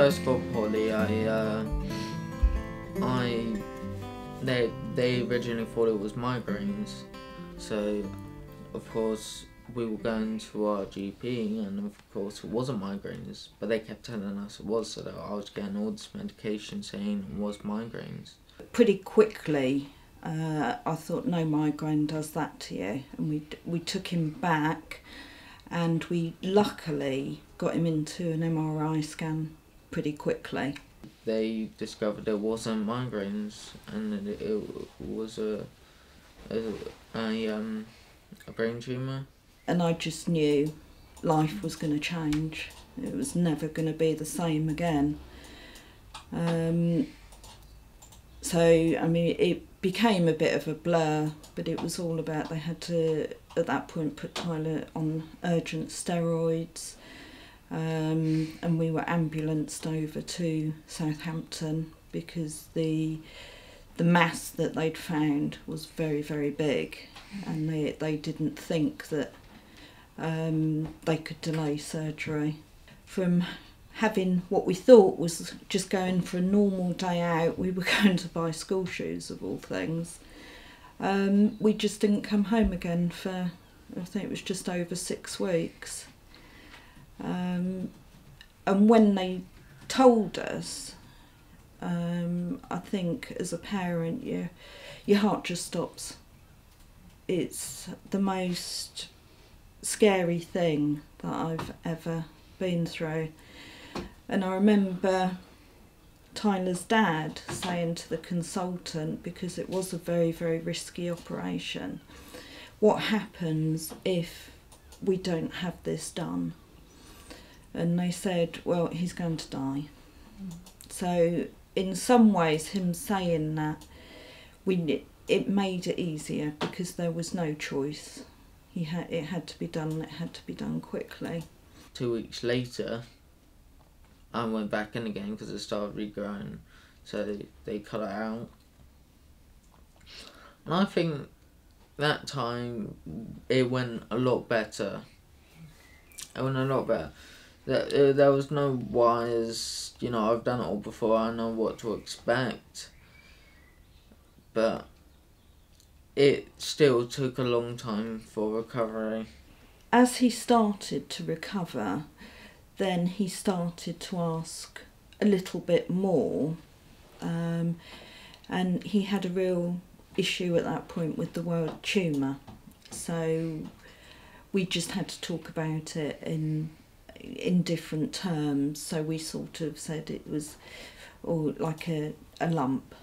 first got poly, they originally thought it was migraines, so of course we were going to our GP, and of course it wasn't migraines, but they kept telling us it was, so that I was getting all this medication saying it was migraines. Pretty quickly, I thought, no migraine does that to you, and we took him back, and we luckily got him into an MRI scan pretty quickly. They discovered it wasn't migraines, and it was a brain tumour. And I just knew life was going to change. It was never going to be the same again. So, I mean, it became a bit of a blur, but it was all about, they had to, at that point, put Tyler on urgent steroids, and we were ambulanced over to Southampton because the mass that they'd found was very, very big, and they didn't think that they could delay surgery. From having what we thought was just going for a normal day out, we were going to buy school shoes of all things. We just didn't come home again for, I think it was just over 6 weeks. And when they told us, I think as a parent, your heart just stops. It's the most scary thing that I've ever been through. And I remember Tyler's dad saying to the consultant, because it was a very, very risky operation, what happens if we don't have this done? And they said, well, he's going to die. So in some ways, him saying that, it made it easier because there was no choice. It had to be done, it had to be done quickly. 2 weeks later, I went back in again because it started regrowing, so they cut it out. And I think that time it went a lot better. There was no wires, I've done it all before, I know what to expect. But it still took a long time for recovery. As he started to recover, then he started to ask a little bit more, and he had a real issue at that point with the word tumour. So we just had to talk about it in different terms. So we sort of said it was like a lump.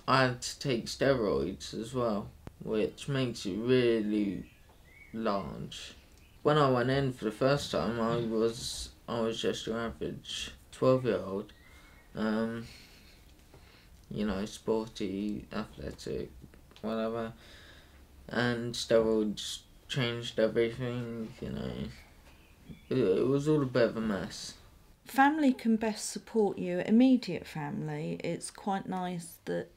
I had to take steroids as well, which makes it really large. When I went in for the first time, I was just your average 12-year-old, sporty, athletic, whatever, and steroids changed everything, It was all a bit of a mess. Family can best support you. Immediate family, it's quite nice that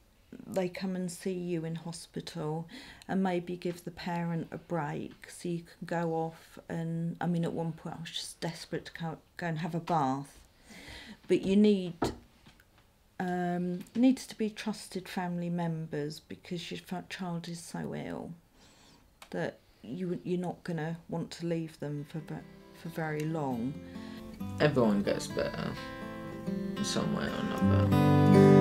they come and see you in hospital and maybe give the parent a break so you can go off and, at one point I was just desperate to go and have a bath. But you needs to be trusted family members, because your child is so ill that you're not going to want to leave them for very long. Everyone gets better in some way or another.